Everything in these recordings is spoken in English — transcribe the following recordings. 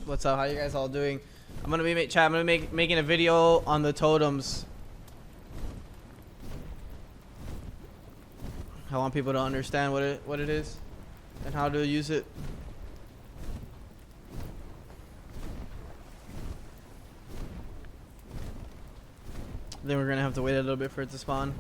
What's up? How you guys all doing? I'm gonna be making a video on the totems. I want people to understand what it is and how to use it. Then we're gonna have to wait a little bit for it to spawn.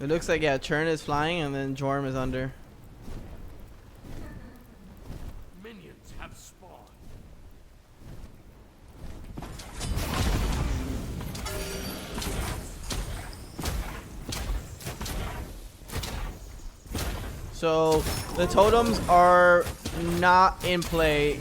It looks like, yeah, Churn is flying and then Jorm is under. Minions have spawned. So the totems are not in play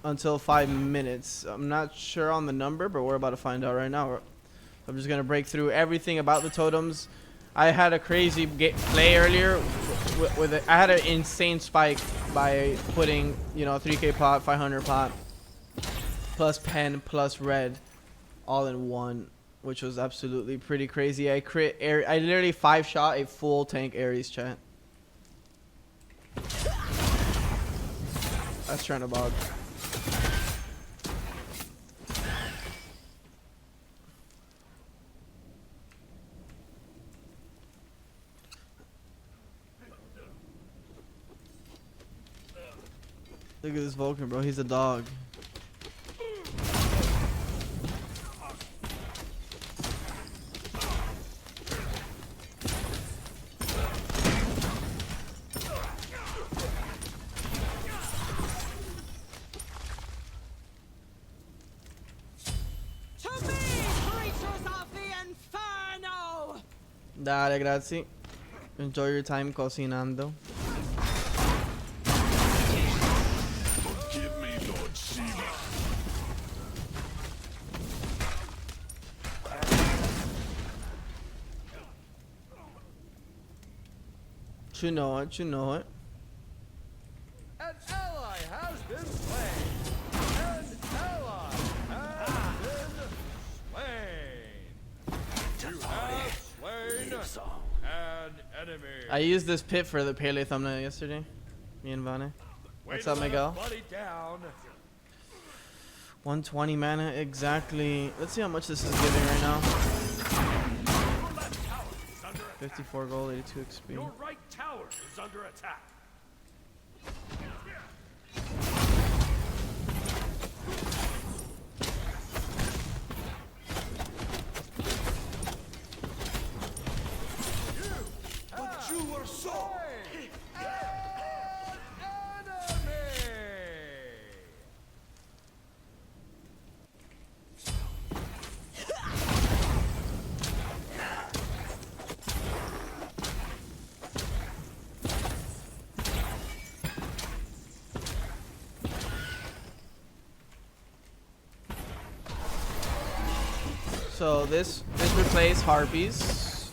until 5 minutes. I'm not sure on the number, but we're about to find out right now. I'm just gonna break through everything about the totems. I had a crazy play earlier with it. I had an insane spike by putting, you know, 3k pot, 500 pot, plus pen, plus red, all in one, which was absolutely pretty crazy. I literally 5-shot a full tank Ares, chat. That's trying to bog. Look at this Vulcan, bro. He's a dog. Dale, grazie. Enjoy your time cocinando. Forgive me, Lord Shiva. You know it, you know it. An ally has been slain. An ally has been slain. You have slain an enemy. I used this pit for the Pele thumbnail yesterday. Me and Vane. What's up, Miguel? 120 mana, exactly. Let's see how much this is giving right now. 54 gold, 82 XP. Your right tower is under attack. But you were so So this replaced harpies.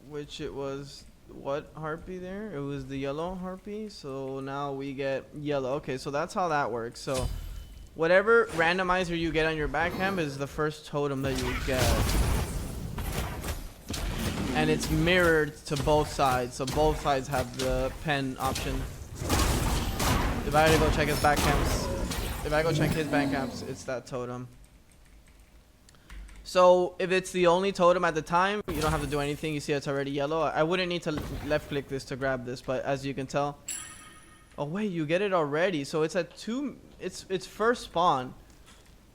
Which it was what harpy there? It was the yellow harpy. So now we get yellow. Okay, so that's how that works. So whatever randomizer you get on your backhand is the first totem that you get. And it's mirrored to both sides. So both sides have the pen option. If I go check his back camps, it's that totem. So if it's the only totem at the time, you don't have to do anything. You see it's already yellow. I wouldn't need to left click this to grab this, but as you can tell, oh wait, you get it already. So it's at 2, it's first spawn.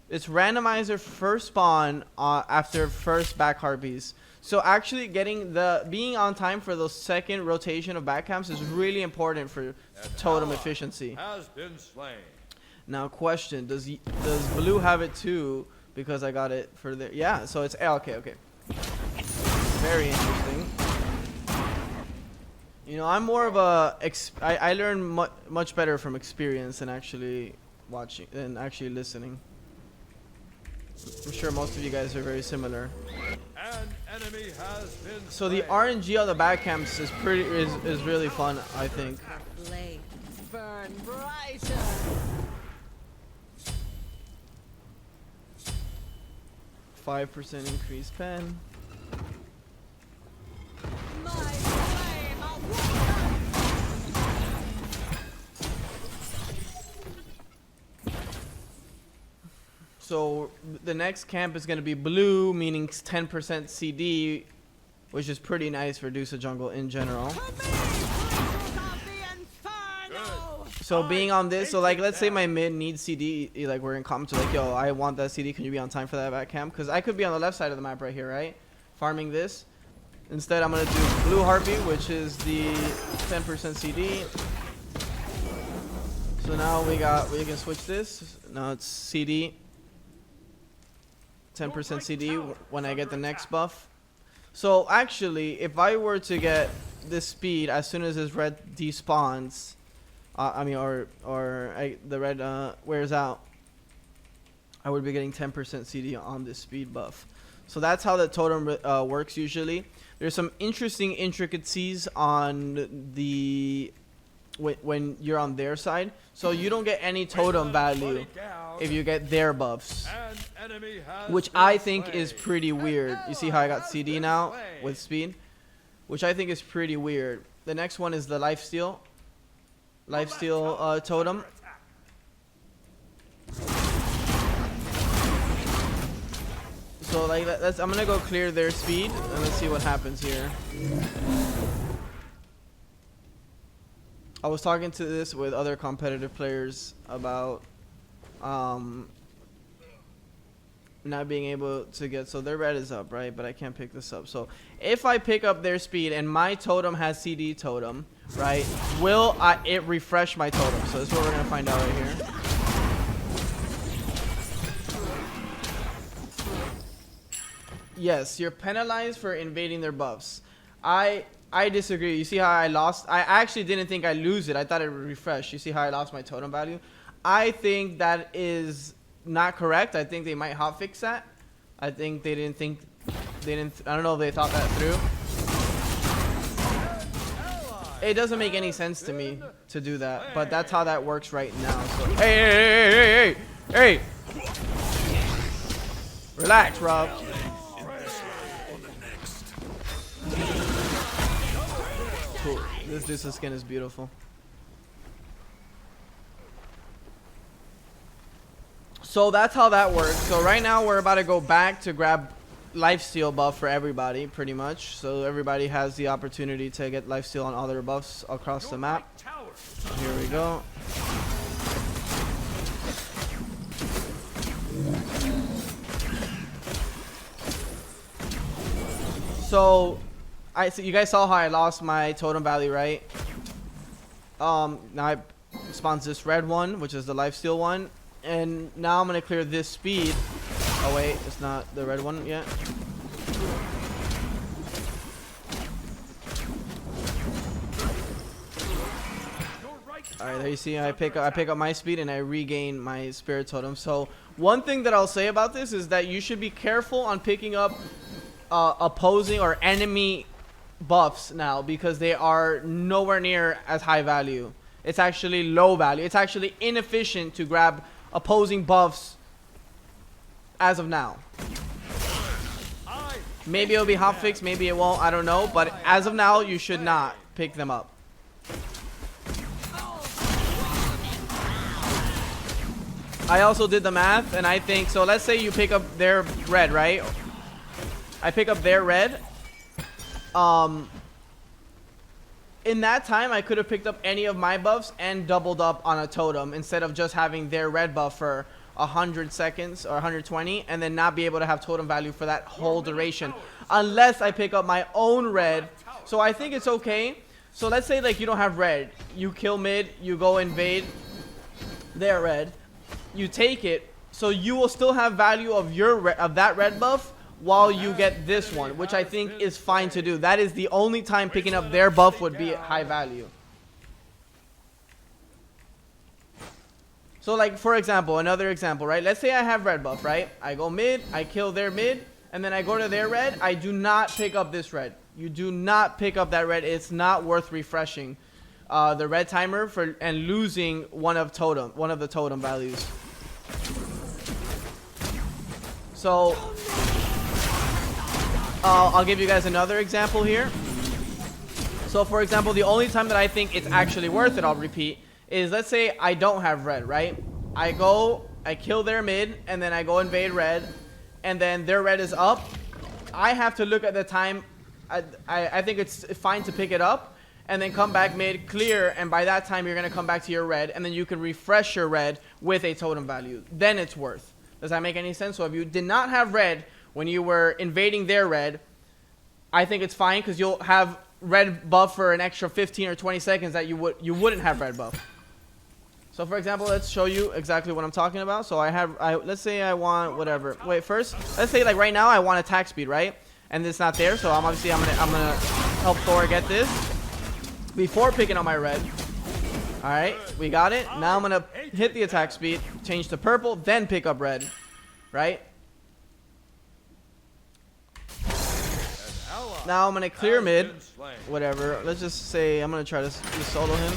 It's randomizer first spawn after first back harpies. So actually being on time for the second rotation of back camps is really important for totem efficiency. Has been slain. Now question, does blue have it too? Because I got it for the, yeah, so it's, okay. Very interesting. You know, I'm more of a, I learn much better from experience than actually watching, than actually listening. I'm sure most of you guys are very similar. An enemy has been So the RNG on the back camps is really fun, I think. Burn brighter. 5% increased pen. My flame So the next camp is going to be blue, meaning 10% CD, which is pretty nice for Dusa Jungle in general. So being on this, so like let's say my mid needs CD, like we're in comments like, yo, I want that CD, can you be on time for that back camp? Because I could be on the left side of the map right here, right? Farming this. Instead I'm going to do blue heartbeat, which is the 10% CD. So now we can switch this. Now it's CD. 10% CD when I get the next buff. So actually, if I were to get this speed as soon as this red despawns, the red wears out, I would be getting 10% CD on this speed buff. So that's how the totem works usually. There's some interesting intricacies on the when you're on their side. So you don't get any totem value if you get their buffs, which I think is pretty weird. You see how I got CD now with speed, which I think is pretty weird. The next one is the lifesteal totem. So like I'm gonna go clear their speed and let's see what happens here. I was talking to this with other competitive players about not being able to get, so their red is up, right? But I can't pick this up. So if I pick up their speed and my totem has CD totem, right, will it refresh my totem? So this is what we're gonna find out right here. Yes, you're penalized for invading their buffs. I disagree. You see how I lost? I actually didn't think I'd lose it. I thought it would refresh. You see how I lost my totem value? I think that is not correct. I think they might hotfix that. I think they didn't think, I don't know if they thought that through. It doesn't make any sense to me to do that, but that's how that works right now. So, hey! Relax, Rob. Cool. This skin is beautiful. So that's how that works. So right now we're about to go back to grab lifesteal buff for everybody, pretty much. So everybody has the opportunity to get lifesteal on all their buffs across the map. Here we go. So you guys saw how I lost my totem value, right? Now I spawns this red one, which is the lifesteal one, and now I'm gonna clear this speed. Oh wait, it's not the red one yet. All right, there you see I pick up my speed and I regain my spirit totem. So one thing that I'll say about this is that you should be careful on picking up opposing or enemy buffs now, because they are nowhere near as high value. It's actually low value. It's actually inefficient to grab opposing buffs as of now. Maybe it'll be hotfixed, maybe it won't, I don't know, but as of now you should not pick them up. I also did the math and I think, so let's say you pick up their red, right? I pick up their red. In that time, I could have picked up any of my buffs and doubled up on a totem instead of just having their red buff for 100 seconds or 120 and then not be able to have totem value for that whole duration unless I pick up my own red. So I think it's okay. So let's say like you don't have red, you kill mid, you go invade their red, you take it, so you will still have value of your of that red buff while you get this one, which I think is fine to do. That is the only time picking up their buff would be high value. So like, for example, another example, right? Let's say I have red buff, right? I go mid, I kill their mid, and then I go to their red. I do not pick up this red. You do not pick up that red. It's not worth refreshing the red timer and losing one of the totem values. So I'll give you guys another example here. So for example, the only time that I think it's actually worth it, I'll repeat, is let's say I don't have red, right? I kill their mid, and then I go invade red, and then their red is up. I have to look at the time. I think it's fine to pick it up, and then come back mid, clear, and by that time you're going to come back to your red, and then you can refresh your red with a totem value. Then it's worth. Does that make any sense? So if you did not have red when you were invading their red, I think it's fine because you'll have red buff for an extra 15 or 20 seconds that you wouldn't have red buff. So for example, let's show you exactly what I'm talking about. So let's say I want whatever. Wait, first, let's say like right now I want attack speed, right? And it's not there, so I'm gonna help Thor get this before picking up my red. All right, we got it. Now I'm gonna hit the attack speed, change to purple, then pick up red, right? Now I'm gonna clear mid, whatever. Let's just say I'm gonna try to solo him.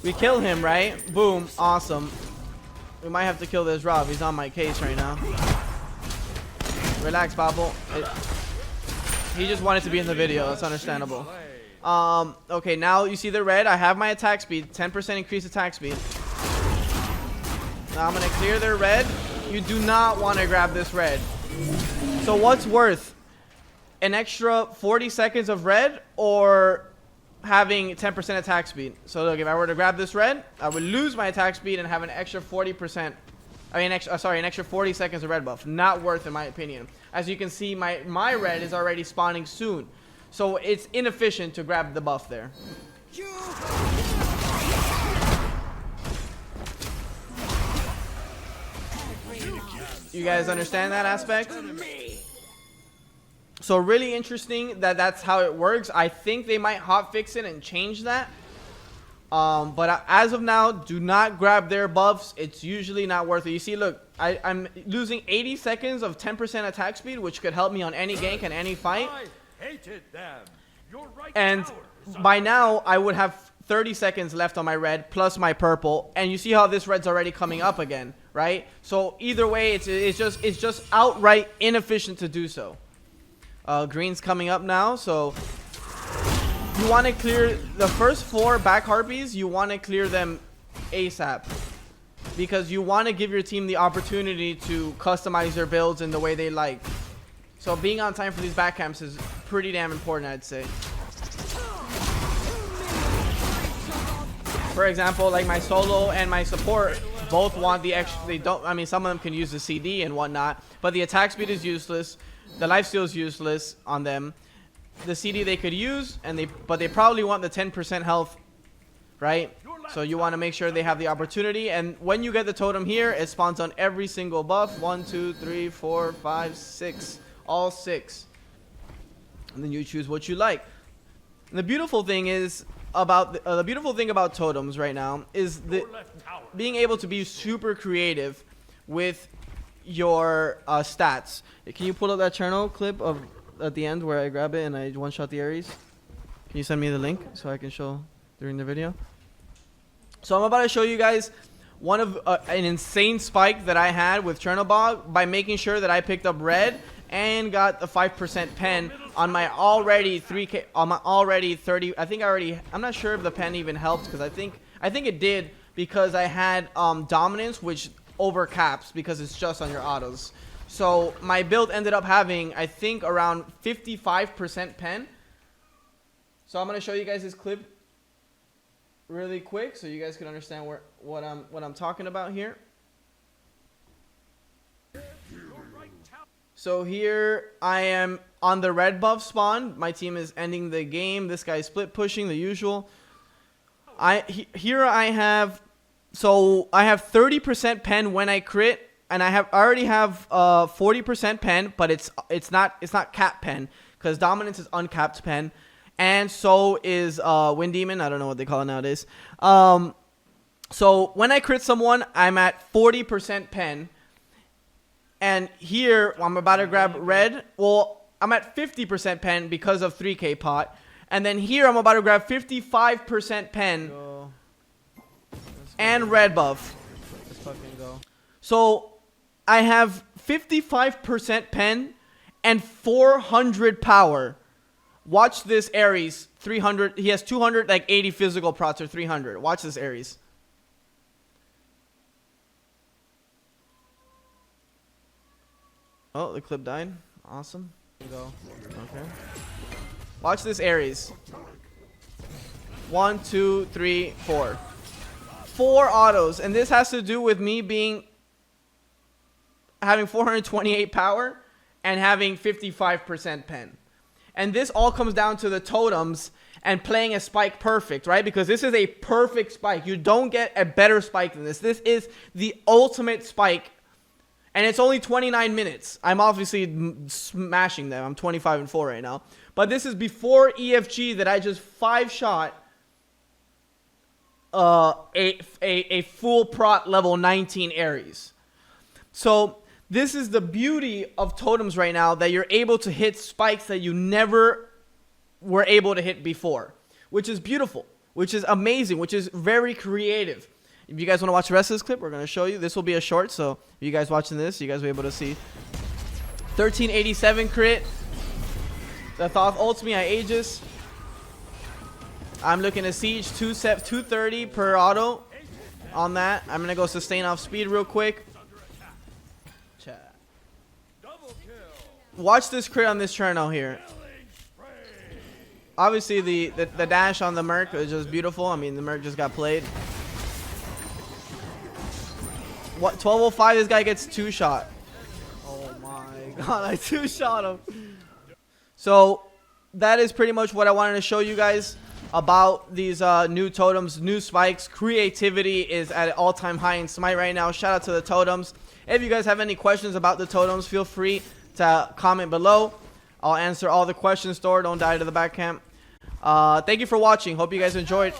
We kill him, right? Boom, awesome. We might have to kill this Rob. He's on my case right now. Relax, Bobble. He just wanted to be in the video. That's understandable. Okay, now you see the red. I have my attack speed. 10% increased attack speed. Now I'm going to clear their red. You do not want to grab this red. So what's worth? An extra 40 seconds of red or having 10% attack speed? So look, if I were to grab this red, I would lose my attack speed and have an extra 40%. An extra 40 seconds of red buff. Not worth, in my opinion. As you can see, my red is already spawning soon. So it's inefficient to grab the buff there. You guys understand that aspect? So really interesting that that's how it works. I think they might hotfix it and change that. But as of now, do not grab their buffs. It's usually not worth it. You see, look, I'm losing 80 seconds of 10% attack speed, which could help me on any gank and any fight. And by now, I would have 30 seconds left on my red plus my purple. And you see how this red's already coming up again, right? So either way, it's just outright inefficient to do so. Green's coming up now, so you want to clear the first 4 back harpies. You want to clear them ASAP because you want to give your team the opportunity to customize their builds in the way they like. So being on time for these back camps is pretty damn important, I'd say. For example, like my solo and my support both want the extra. They don't. I mean, some of them can use the CD and whatnot, but the attack speed is useless. The lifesteal is useless on them. The CD they could use, but they probably want the 10% health, right? So you want to make sure they have the opportunity. And when you get the totem here, it spawns on every single buff. 1, 2, 3, 4, 5, 6, all 6. And then you choose what you like. And the beautiful thing is about totems right now is being able to be super creative with your stats. Can you pull up that channel clip of at the end where I grab it and I one-shot the Ares? Can you send me the link so I can show during the video? So I'm about to show you guys one of an insane spike that I had with Chernobog by making sure that I picked up red and got the 5% pen on my already 3k, on my already 30. I'm not sure if the pen even helped because I think it did because I had dominance, which overcaps because it's just on your autos. So my build ended up having, I think, around 55% pen. So I'm gonna show you guys this clip really quick so you guys can understand what I'm talking about here. So here I am on the red buff spawn. My team is ending the game. This guy's split pushing the usual. Here I have 30% pen when I crit, and I already have 40% pen, but it's not cap pen because dominance is uncapped pen, and so is Wind Demon. I don't know what they call it nowadays. So when I crit someone, I'm at 40% pen. And here, I'm about to grab red. Well, I'm at 50% pen because of 3k pot. And then here, I'm about to grab 55% pen and red buff. Let's fucking go. So, I have 55% pen and 400 power. Watch this Ares. 300. He has 200, like 80 physical prots or 300. Watch this Ares. Oh, the clip died. Awesome. Go. Okay. Watch this Ares. 1, 2, 3, 4. 4 autos, and this has to do with me having 428 power and having 55% pen. And this all comes down to the totems and playing a spike perfect, right? Because this is a perfect spike. You don't get a better spike than this. This is the ultimate spike. And it's only 29 minutes. I'm obviously smashing them. I'm 25-4 right now. But this is before EFG that I just 5-shot a full prot level 19 Ares. So this is the beauty of totems right now, that you're able to hit spikes that you never were able to hit before, which is beautiful, which is amazing, which is very creative. If you guys want to watch the rest of this clip, we're going to show you. This will be a short, so if you guys watching this, you guys will be able to see. 1387 crit. The Thoth ults me at Aegis. I'm looking to siege 230 per auto on that. I'm going to go sustain off speed real quick. Chat. Watch this crit on this channel here. Obviously, the dash on the Merc is just beautiful. I mean, the Merc just got played. What, 1205, this guy gets 2-shot. Oh my god, I 2-shot him. So that is pretty much what I wanted to show you guys about these new totems, new spikes. Creativity is at an all-time high in Smite right now. Shout out to the totems. If you guys have any questions about the totems, feel free to comment below. I'll answer all the questions. Don't die to the back camp. Thank you for watching. Hope you guys enjoyed.